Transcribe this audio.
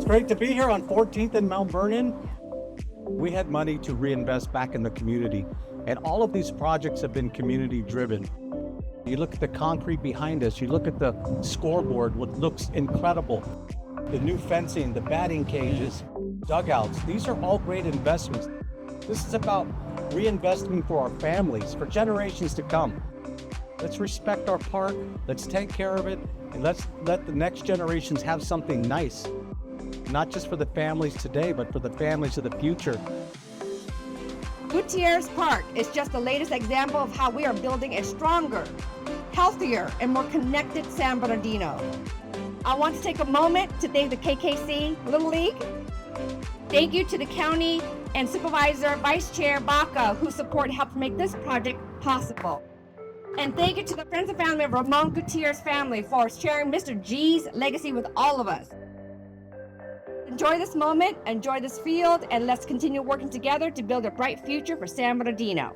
It's great to be here on 14th and Mount Vernon. We had money to reinvest back in the community, and all of these projects have been community driven. You look at the concrete behind us, you look at the scoreboard, what looks incredible. The new fencing, the batting cages, dugouts, these are all great investments. This is about reinvesting for our families, for generations to come. Let's respect our park, let's take care of it, and let's let the next generations have something nice. Not just for the families today, but for the families of the future. Gutierrez Park is just the latest example of how we are building a stronger, healthier, and more connected San Bernardino. I want to take a moment to thank the KKC Little League. Thank you to the county and Supervisor Vice Chair Baca, whose support helped make this project possible. And thank you to the friends and family of Ramon Gutierrez family for sharing Mr. G's legacy with all of us. Enjoy this moment, enjoy this field, and let's continue working together to build a bright future for San Bernardino.